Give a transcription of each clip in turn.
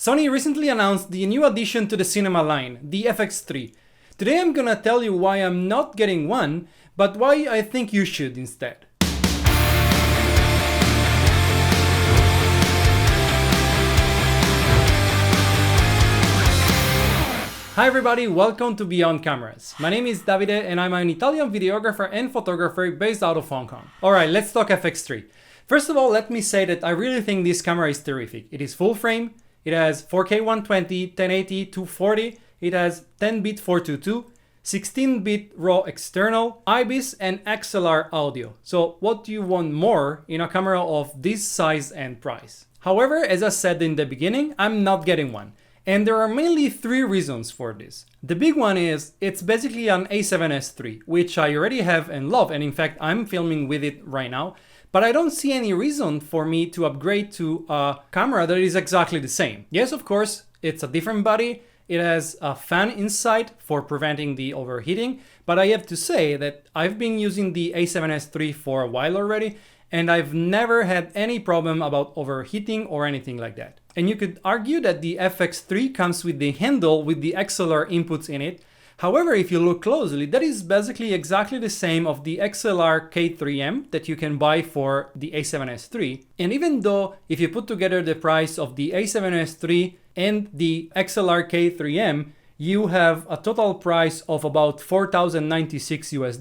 Sony recently announced the new addition to the cinema line, the FX3. Today I'm gonna tell you why I'm not getting one, but why I think you should instead. Hi everybody, welcome to Beyond Cameras. My name is Davide and I'm an Italian videographer and photographer based out of Hong Kong. Alright, let's talk FX3. First of all, let me say that I really think this camera is terrific. It is full frame, it has 4K 120, 1080, 240, it has 10-bit 422, 16-bit RAW external, IBIS and XLR audio. So what do you want more in a camera of this size and price? However, as I said in the beginning, I'm not getting one. And there are mainly three reasons for this. The big one is it's basically an A7S III, which I already have and love, and in fact I'm filming with it right now. But I don't see any reason for me to upgrade to a camera that is exactly the same. Yes, of course, it's a different body. It has a fan inside for preventing the overheating. But I have to say that I've been using the A7S III for a while already, and I've never had any problem about overheating or anything like that. And you could argue that the FX3 comes with the handle with the XLR inputs in it. However, if you look closely, that is basically exactly the same of the XLR K3M that you can buy for the A7S III. And even though if you put together the price of the A7S III and the XLR K3M, you have a total price of about $4,096 US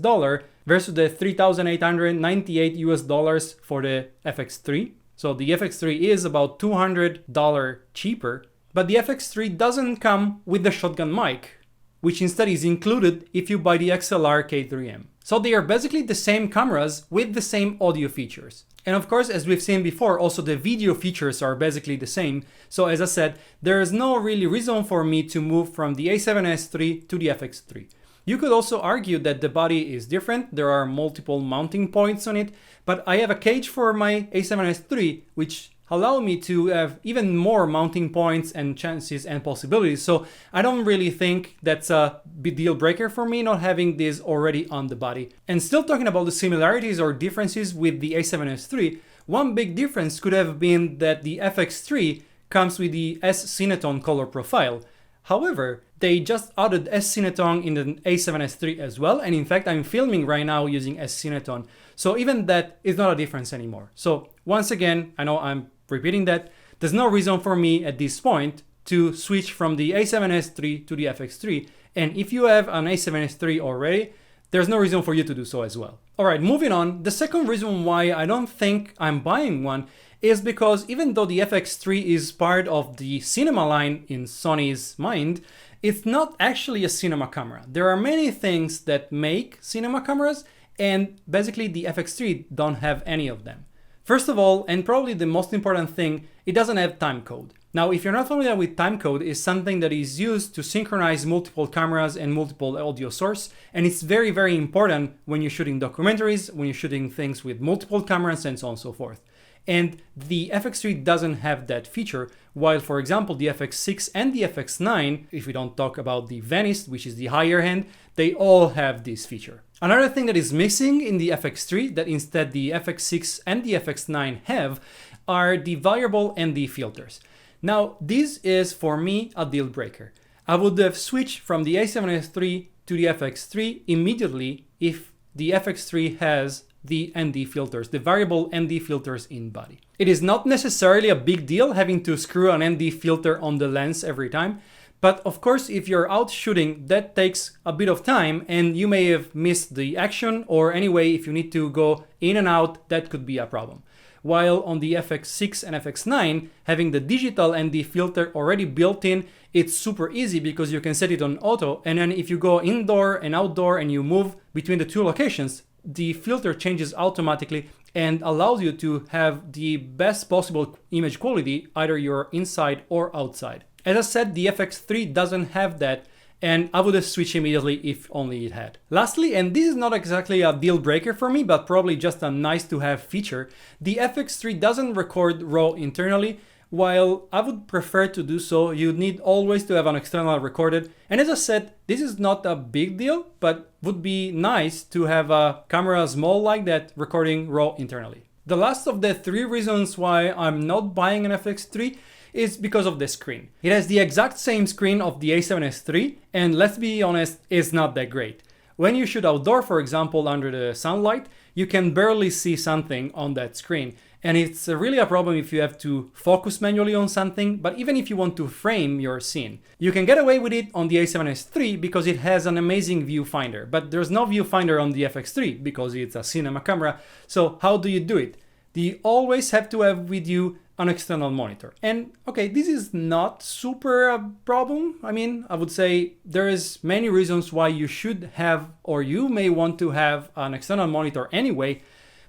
versus the $3,898 US for the FX3. So the FX3 is about $200 cheaper, but the FX3 doesn't come with the shotgun mic, which instead is included if you buy the XLR K3M. So they are basically the same cameras with the same audio features. And of course, as we've seen before, also the video features are basically the same. So as I said, there is no really reason for me to move from the A7S III to the FX3. You could also argue that the body is different, there are multiple mounting points on it, but I have a cage for my A7S III, which allow me to have even more mounting points and chances and possibilities. So I don't really think that's a big deal breaker for me not having this already on the body. And still talking about the similarities or differences with the A7S III, one big difference could have been that the FX3 comes with the S-Cinetone color profile. However, they just added S-Cinetone in the A7S III as well, and in fact I'm filming right now using S-Cinetone, so even that is not a difference anymore. So once again, I know I'm repeating that, there's no reason for me at this point to switch from the A7S III to the FX3, and if you have an A7S III already, there's no reason for you to do so as well. Alright, moving on, the second reason why I don't think I'm buying one is because even though the FX3 is part of the cinema line in Sony's mind, it's not actually a cinema camera. There are many things that make cinema cameras, and basically the FX3 don't have any of them. First of all, and probably the most important thing, it doesn't have timecode. Now, if you're not familiar with timecode, it's something that is used to synchronize multiple cameras and multiple audio sources, and it's very, very important when you're shooting documentaries, when you're shooting things with multiple cameras, and so on and so forth. And the FX3 doesn't have that feature, while for example the FX6 and the FX9, if we don't talk about the Venice, which is the higher end, they all have this feature. Another thing that is missing in the FX3 that instead the FX6 and the FX9 have are the variable ND filters. Now this is for me a deal breaker. I would have switched from the A7S III to the FX3 immediately if the FX3 has the ND filters, the variable ND filters in body. It is not necessarily a big deal having to screw an ND filter on the lens every time, but of course if you're out shooting that takes a bit of time and you may have missed the action, or anyway if you need to go in and out, that could be a problem. While on the FX6 and FX9, having the digital ND filter already built in, it's super easy because you can set it on auto, and then if you go indoor and outdoor and you move between the two locations, the filter changes automatically and allows you to have the best possible image quality, either you're inside or outside. As I said, the FX3 doesn't have that, and I would have switched immediately if only it had. Lastly, and this is not exactly a deal breaker for me, but probably just a nice to have feature, the FX3 doesn't record RAW internally. While I would prefer to do so, you'd need always to have an external recorded. And as I said, this is not a big deal, but would be nice to have a camera small like that recording RAW internally. The last of the three reasons why I'm not buying an FX3 is because of the screen. It has the exact same screen of the A7S III, and let's be honest, it's not that great. When you shoot outdoor, for example, under the sunlight, you can barely see something on that screen. And it's really a problem if you have to focus manually on something, but even if you want to frame your scene. You can get away with it on the A7S III because it has an amazing viewfinder, but there's no viewfinder on the FX3 because it's a cinema camera. So how do you do it? You always have to have with you an external monitor. And okay, this is not super a problem. I mean, I would say there is many reasons why you should have, or you may want to have, an external monitor anyway,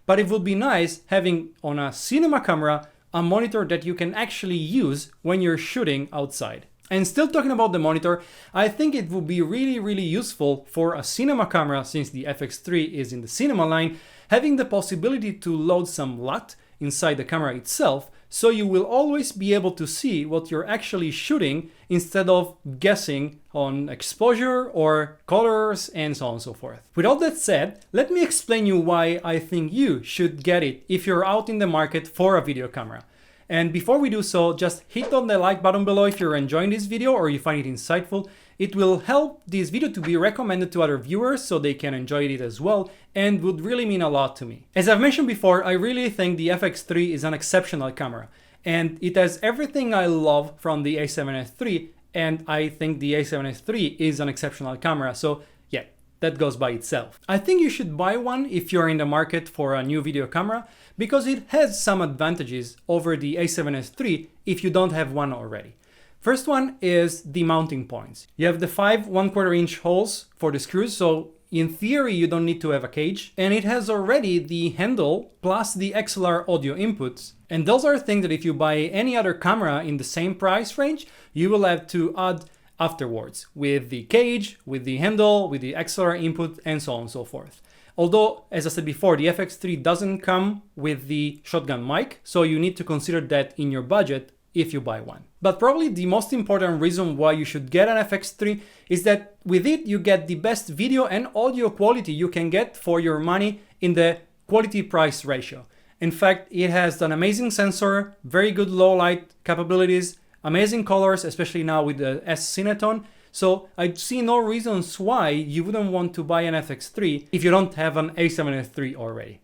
but it would be nice having on a cinema camera a monitor that you can actually use when you're shooting outside. And still talking about the monitor, I think it would be really useful for a cinema camera, since the FX3 is in the cinema line, having the possibility to load some LUT inside the camera itself, so you will always be able to see what you're actually shooting instead of guessing on exposure or colors and so on and so forth. With all that said, let me explain you why I think you should get it if you're out in the market for a video camera. And before we do so, just hit on the like button below if you're enjoying this video or you find it insightful. It will help this video to be recommended to other viewers so they can enjoy it as well, and would really mean a lot to me. As I've mentioned before, I really think the FX3 is an exceptional camera, and it has everything I love from the A7S III, and I think the A7S III is an exceptional camera, so yeah, that goes by itself. I think you should buy one if you're in the market for a new video camera, because it has some advantages over the A7S III if you don't have one already. First one is the mounting points. You have the 5 1/4 inch holes for the screws, so in theory you don't need to have a cage, and it has already the handle plus the XLR audio inputs. And those are things that if you buy any other camera in the same price range, you will have to add afterwards, with the cage, with the handle, with the XLR input, and so on and so forth. Although, as I said before, the FX3 doesn't come with the shotgun mic, so you need to consider that in your budget if you buy one. But probably the most important reason why you should get an FX3 is that with it you get the best video and audio quality you can get for your money in the quality price ratio. In fact, it has an amazing sensor, very good low light capabilities, amazing colors, especially now with the S Cinetone. So I see no reasons why you wouldn't want to buy an FX3 if you don't have an A7S III already.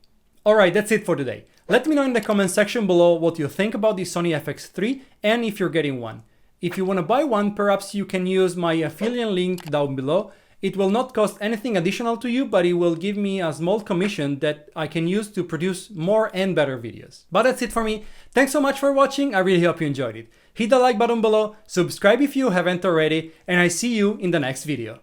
Alright, that's it for today. Let me know in the comment section below what you think about the Sony FX3 and if you're getting one. If you want to buy one, perhaps you can use my affiliate link down below. It will not cost anything additional to you, but it will give me a small commission that I can use to produce more and better videos. But that's it for me. Thanks so much for watching. I really hope you enjoyed it. Hit the like button below, subscribe if you haven't already, and I see you in the next video.